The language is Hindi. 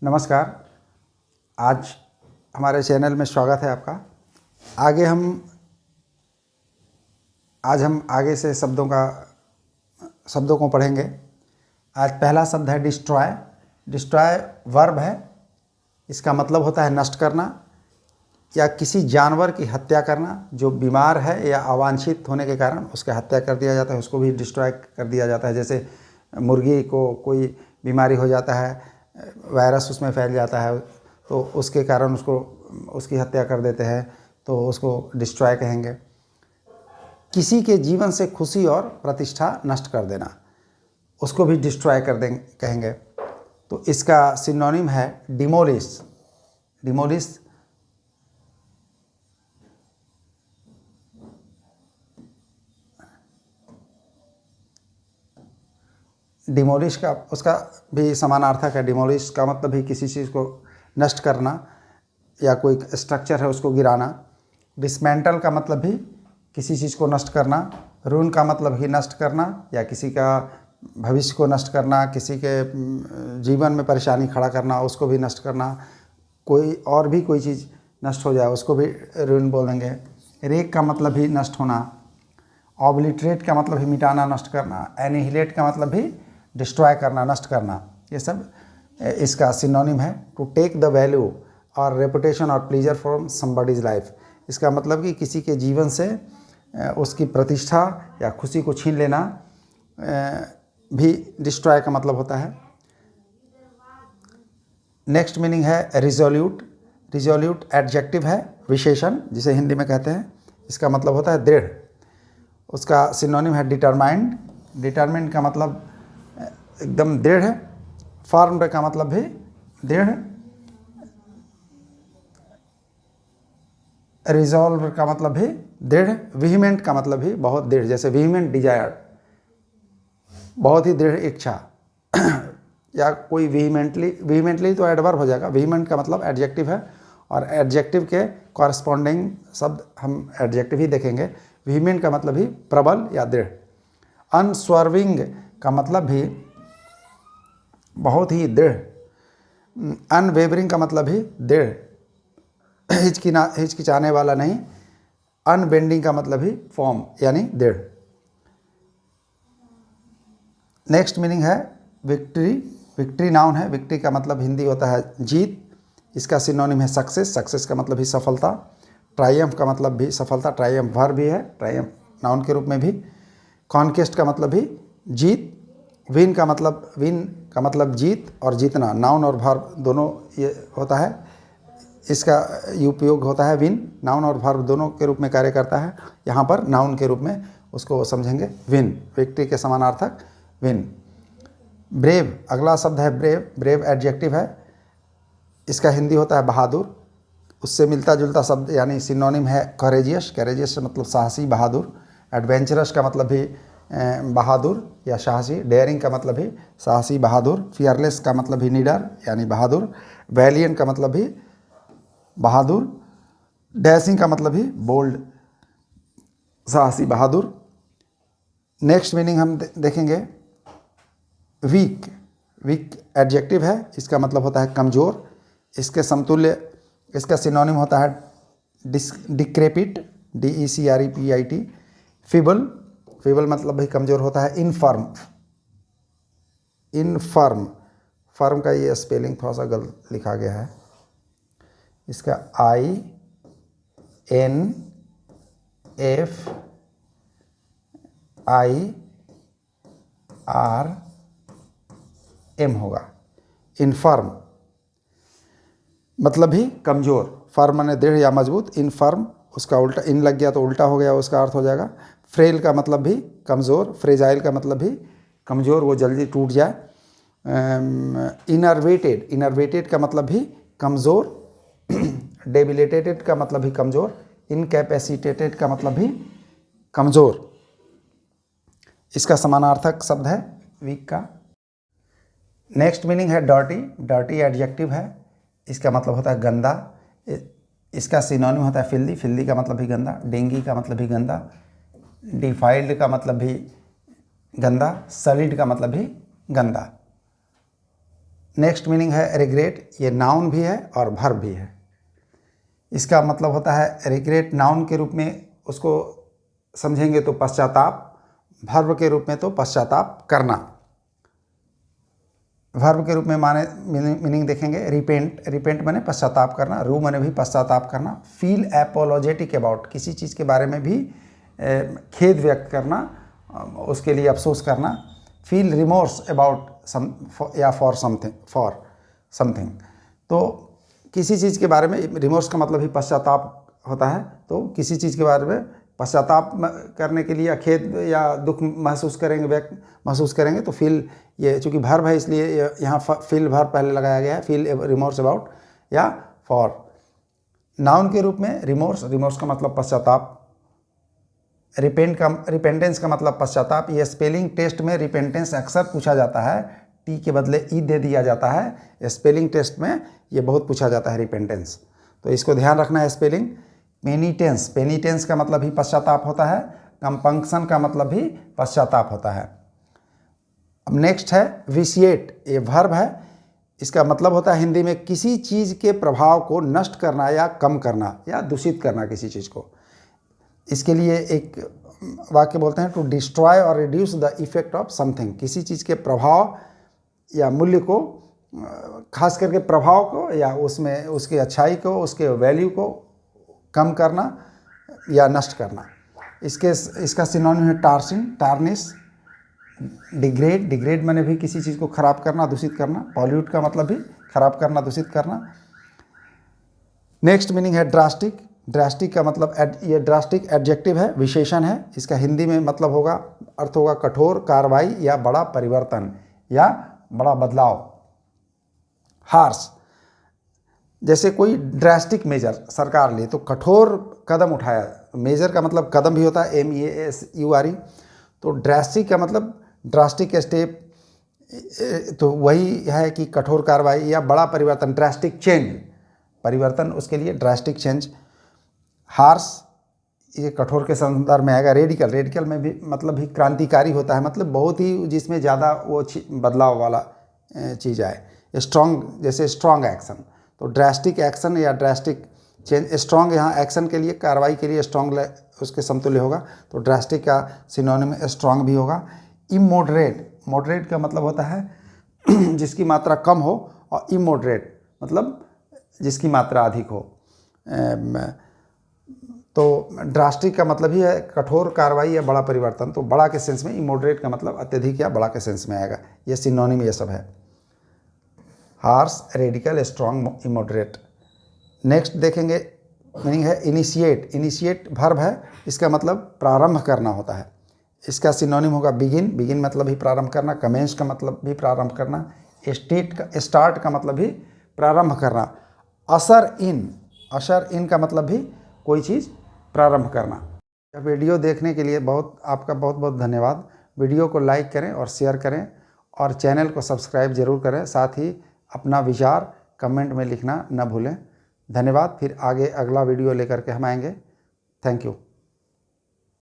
नमस्कार। आज हमारे चैनल में स्वागत है आपका। आज हम आगे से शब्दों को पढ़ेंगे। आज पहला शब्द है डिस्ट्रॉय। डिस्ट्रॉय वर्ब है। इसका मतलब होता है नष्ट करना या किसी जानवर की हत्या करना जो बीमार है या अवांछित होने के कारण उसकी हत्या कर दिया जाता है, उसको भी डिस्ट्रॉय कर दिया जाता है। जैसे मुर्गी को कोई बीमारी हो जाता है, वायरस उसमें फैल जाता है, तो उसके कारण उसकी हत्या कर देते हैं, तो उसको डिस्ट्रॉय कहेंगे। किसी के जीवन से खुशी और प्रतिष्ठा नष्ट कर देना, उसको भी डिस्ट्रॉय कर देंगे कहेंगे। तो इसका सिनोनिम है डिमोलिश। डिमोलिश डिमोलिश का उसका भी समानार्थक है। डिमोलिश का मतलब भी किसी चीज़ को नष्ट करना या कोई स्ट्रक्चर है उसको गिराना। डिसमेंटल का मतलब भी किसी चीज़ को नष्ट करना। रून का मतलब ही नष्ट करना या किसी का भविष्य को नष्ट करना, किसी के जीवन में परेशानी खड़ा करना, उसको भी नष्ट करना। कोई चीज़ नष्ट हो जाए उसको भी रून बोल देंगे। रेक का मतलब भी नष्ट होना। ऑब्लिटरेट का मतलब भी मिटाना, नष्ट करना। एनिहिलेट का मतलब भी डिस्ट्रॉय करना, नष्ट करना। ये सब इसका सिनोनिम है। टू टेक द वैल्यू और रेपुटेशन और प्लीजर फ्रॉम समबडीज लाइफ। इसका मतलब कि किसी के जीवन से उसकी प्रतिष्ठा या खुशी को छीन लेना भी डिस्ट्रॉय का मतलब होता है। नेक्स्ट मीनिंग है रिजोल्यूट। रिजोल्यूट एडजेक्टिव है, विशेषण जिसे हिंदी में कहते हैं। इसका मतलब होता है दृढ़। उसका सिनोनिम है डिटरमाइंड। डिटरमाइंड का मतलब एकदम दृढ़ है। फर्म का मतलब भी दृढ़। रिजॉल्व का मतलब भी दृढ़। विहीमेंट का मतलब भी बहुत दृढ़, जैसे विहीमेंट डिजायर, बहुत ही दृढ़ इच्छा। या कोई विहीमेंटली तो एडवर्ब हो जाएगा। विहीमेंट का मतलब एडजेक्टिव है और एडजेक्टिव के कॉरस्पॉन्डिंग शब्द हम एडजेक्टिव ही देखेंगे। विहीमेंट का मतलब भी प्रबल या दृढ़। अनस्वर्विंग का मतलब भी बहुत ही दृढ़। अनवेवरिंग का मतलब भी दृढ़, हिचकिचाने वाला नहीं। अनबेंडिंग का मतलब भी फॉर्म यानी दृढ़। नेक्स्ट मीनिंग है विक्ट्री। विक्ट्री नाउन है। विक्ट्री का मतलब हिंदी होता है जीत। इसका सिनोनिम है सक्सेस। सक्सेस का मतलब भी सफलता। ट्रायम्फ का मतलब भी सफलता। ट्रायम्फ वर्ब भी है, ट्रायम्फ नाउन के रूप में भी। कॉन्केस्ट का मतलब भी जीत। विन का मतलब जीत और जीतना। नाउन और वर्ब दोनों ये होता है। इसका उपयोग होता है विन। नाउन और वर्ब दोनों के रूप में कार्य करता है। यहाँ पर नाउन के रूप में उसको समझेंगे विन। विक्ट्री के समानार्थक विन। ब्रेव, अगला शब्द है ब्रेव। ब्रेव एडजेक्टिव है। इसका हिंदी होता है बहादुर। उससे मिलता जुलता शब्द यानी सिनोनिम है करेजियस। करेजियस मतलब साहसी, बहादुर। एडवेंचरस का मतलब भी बहादुर या साहसी। डेयरिंग का मतलब भी साहसी, बहादुर। फियरलेस का मतलब भी निडर यानी बहादुर। वैलियंट का मतलब भी बहादुर। डैशिंग का मतलब भी बोल्ड, साहसी, बहादुर। नेक्स्ट मीनिंग हम देखेंगे वीक। वीक एडजेक्टिव है। इसका मतलब होता है कमज़ोर। इसके समतुल्य इसका सिनोनिम होता है डिक्रेपिट, DECREPIT। फिबल, फिबल मतलब भी कमज़ोर होता है। इनफर्म, इनफर्म, फर्म का ये स्पेलिंग थोड़ा सा गलत लिखा गया है। इसका INFIRM होगा। इनफर्म मतलब भी कमज़ोर। फर्म माने दृढ़ या मजबूत। इनफर्म उसका उल्टा, इन लग गया तो उल्टा हो गया, उसका अर्थ हो जाएगा। फ्रेल का मतलब भी कमज़ोर। फ्रेजाइल का मतलब भी कमज़ोर, वो जल्दी टूट जाए। इनर्वेटेड, इनर्वेटेड का मतलब भी कमज़ोर। डेबिलिटेटेड का मतलब भी कमज़ोर। इनकैपेसिटेटेड का मतलब भी कमज़ोर। इसका समानार्थक शब्द है वीक का। नेक्स्ट मीनिंग है डर्टी। डर्टी एडजेक्टिव है। इसका मतलब होता है गंदा। इसका सिनोनिम होता है फिल्दी। फिल्दी का मतलब भी गंदा। डेंगी का मतलब भी गंदा। डिफाइल्ड का मतलब भी गंदा। सलिड का मतलब भी गंदा। नेक्स्ट मीनिंग है रिग्रेट, ये नाउन भी है और वर्ब भी है। इसका मतलब होता है रिग्रेट नाउन के रूप में उसको समझेंगे तो पश्चाताप, वर्ब के रूप में तो पश्चाताप करना। वर्ब के रूप में माने मीनिंग देखेंगे रिपेंट, रिपेंट माने पश्चाताप करना, रू माने भी पश्चाताप करना, फील एपोलॉजेटिक अबाउट, किसी चीज़ के बारे में भी खेद व्यक्त करना, उसके लिए अफसोस करना, फील रिमोर्स अबाउट सम या फॉर समथिंग। तो किसी चीज़ के बारे में, रिमोर्स का मतलब ही पश्चाताप होता है, तो किसी चीज़ के बारे में पश्चाताप करने के लिए या खेद या दुख महसूस करेंगे, व्यक्त महसूस करेंगे, तो फील, ये चूँकि वर्ब है इसलिए यहाँ फील वर्ब पहले लगाया गया है, फील रिमोर्स अबाउट या फॉर। नाउन के रूप में रिमोर्स, रिमोर्स का मतलब पश्चाताप, रिपेंटेंस का मतलब पश्चाताप। ये स्पेलिंग टेस्ट में रिपेंटेंस अक्सर पूछा जाता है, टी के बदले ई दे दिया जाता है, स्पेलिंग टेस्ट में ये बहुत पूछा जाता है रिपेंटेंस, तो इसको ध्यान रखना है स्पेलिंग। पेनिटेंस, पेनिटेंस का मतलब भी पश्चाताप होता है, कंपंक्शन का मतलब भी पश्चाताप होता है। अब नेक्स्ट है विशिएट, ये वर्ब है, इसका मतलब होता है हिंदी में किसी चीज़ के प्रभाव को नष्ट करना या कम करना या दूषित करना किसी चीज़ को। इसके लिए एक वाक्य बोलते हैं, टू डिस्ट्रॉय और reduce the effect of something, किसी चीज़ के प्रभाव या मूल्य को, खास करके प्रभाव को या उसमें उसकी अच्छाई को, उसके वैल्यू को कम करना या नष्ट करना। इसका सिनोनिम है टार्सिन, टार्निश, डिग्रेड, डिग्रेड माने भी किसी चीज़ को खराब करना, दूषित करना, पॉल्यूट का मतलब भी खराब करना, दूषित करना। नेक्स्ट मीनिंग है ड्रास्टिक, ड्रास्टिक का मतलब ये ड्रास्टिक एडजेक्टिव है, विशेषण है, इसका हिंदी में मतलब होगा, अर्थ होगा कठोर कार्रवाई या बड़ा परिवर्तन या बड़ा बदलाव। हार्श, जैसे कोई ड्रास्टिक मेजर सरकार ले तो कठोर कदम उठाया, मेजर का मतलब कदम भी होता है, MEASURE, तो ड्रास्टिक का मतलब ड्रास्टिक स्टेप, तो वही है कि कठोर कार्रवाई या बड़ा परिवर्तन, ड्रास्टिक चेंज, परिवर्तन उसके लिए ड्रास्टिक चेंज। हार्श ये कठोर के संदर्भ में आएगा। रेडिकल, रेडिकल में भी मतलब भी क्रांतिकारी होता है, मतलब बहुत ही जिसमें ज़्यादा वो बदलाव वाला चीज़ आए। स्ट्रॉन्ग, जैसे स्ट्रॉन्ग एक्शन, तो ड्रास्टिक एक्शन या ड्रास्टिक चेंज, स्ट्रॉन्ग यहाँ एक्शन के लिए, कार्रवाई के लिए स्ट्रॉन्ग उसके समतुल्य होगा, तो ड्रास्टिक का सिनोनिम स्ट्रॉन्ग भी होगा। इमोडरेट, मॉडरेट का मतलब होता है जिसकी मात्रा कम हो, और इमोडरेट मतलब जिसकी मात्रा अधिक हो। तो ड्रास्टिक का मतलब ही है कठोर कार्रवाई या बड़ा परिवर्तन, तो बड़ा के सेंस में, इमोडरेट का मतलब अत्यधिक या बड़ा के सेंस में आएगा, ये सिनोनिम ये सब है। Harsh, radical, strong, immoderate. Next देखेंगे मीनिंग है इनिशिएट, इनिशिएट वर्ब है, इसका मतलब प्रारंभ करना होता है, इसका सिनोनिम होगा बिगिन, बिगिन मतलब भी प्रारंभ करना, कमेंस का मतलब भी प्रारंभ करना, स्टार्ट का मतलब भी प्रारंभ करना, असर इन का मतलब भी कोई चीज़ प्रारंभ करना। वीडियो देखने के लिए आपका बहुत बहुत धन्यवाद। वीडियो को लाइक करें और शेयर करें और चैनल को सब्सक्राइब जरूर करें, साथ ही अपना विचार कमेंट में लिखना न भूलें। धन्यवाद। फिर आगे अगला वीडियो लेकर के हम आएंगे। Thank you.